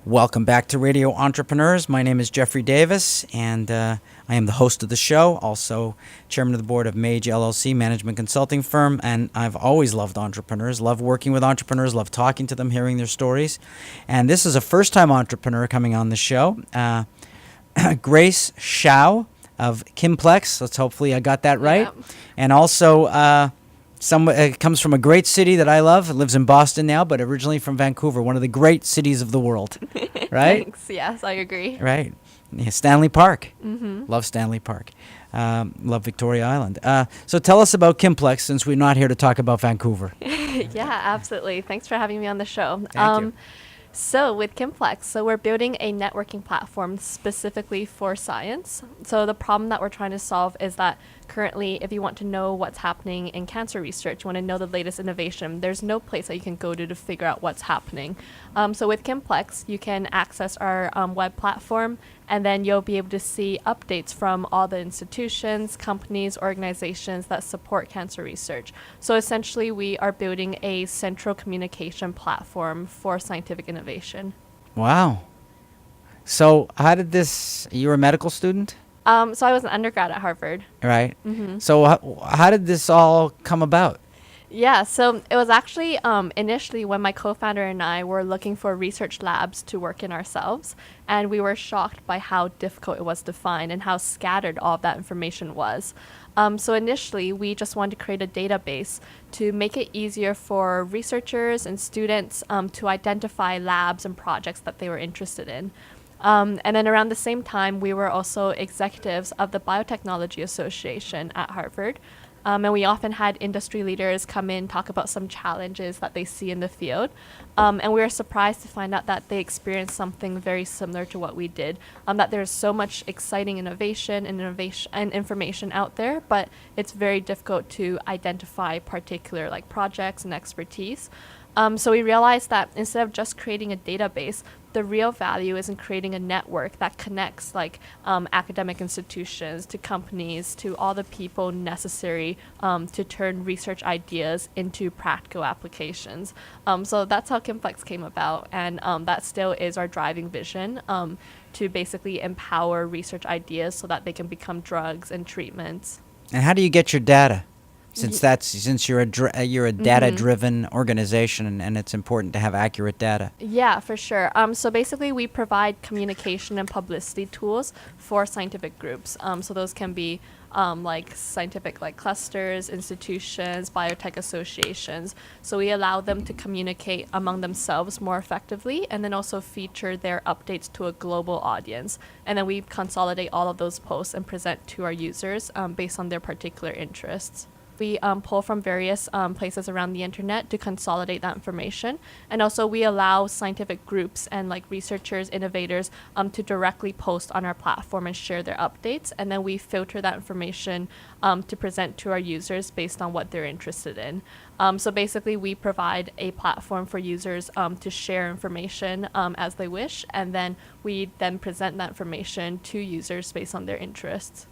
Welcome back to Radio Entrepreneurs. My name is Jeffrey Davis, and I am the host of the show, also chairman of the board of Mage LLC, management consulting firm, and I've always loved entrepreneurs, love working with entrepreneurs, love talking to them, hearing their stories. And this is a first-time entrepreneur coming on the show, Grace Xiao of Kynplex. Let's hopefully I got that right. Yeah. And also comes from a great city that I love. Lives in Boston now, but originally from Vancouver, one of the great cities of the world. Right? Thanks. Yes, I agree. Right. Yeah, Stanley Park. Mm-hmm. Love Stanley Park. Love Victoria Island. So tell us about Kynplex, since we're not here to talk about Vancouver. Yeah, absolutely. Thanks for having me on the show. Thank you. So with Kynplex, we're building a networking platform specifically for science. So the problem that we're trying to solve is that currently, if you want to know what's happening in cancer research, you want to know the latest innovation, there's no place that you can go to figure out what's happening. So with Kynplex, you can access our web platform, and then you'll be able to see updates from all the institutions, companies, organizations that support cancer research. So essentially, we are building a central communication platform for scientific innovation. Wow. So how did this, you were a medical student? So I was an undergrad at Harvard. Right. Mm-hmm. So how did this all come about? Yeah, so it was actually initially when my co-founder and I were looking for research labs to work in ourselves, and we were shocked by how difficult it was to find and how scattered all of that information was. So initially, we just wanted to create a database to make it easier for researchers and students to identify labs and projects that they were interested in. And then around the same time, we were also executives of the Biotechnology Association at Harvard. And we often had industry leaders come in, talk about some challenges that they see in the field. And we were surprised to find out that they experienced something very similar to what we did, that there's so much exciting innovation and information out there, but it's very difficult to identify particular projects and expertise. So we realized that instead of just creating a database, the real value is in creating a network that connects academic institutions to companies to all the people necessary to turn research ideas into practical applications. So that's how Kynplex came about, and that still is our driving vision, to basically empower research ideas so that they can become drugs and treatments. And how do you get your data? Since you're a data-driven organization, and it's important to have accurate data. Yeah, for sure. So basically, we provide communication and publicity tools for scientific groups. So those can be scientific clusters, institutions, biotech associations. So we allow them to communicate among themselves more effectively, and then also feature their updates to a global audience. And then we consolidate all of those posts and present to our users based on their particular interests. We pull from various places around the internet to consolidate that information. And also we allow scientific groups and researchers, innovators to directly post on our platform and share their updates. And then we filter that information to present to our users based on what they're interested in. So basically we provide a platform for users to share information as they wish. And then we then present that information to users based on their interests.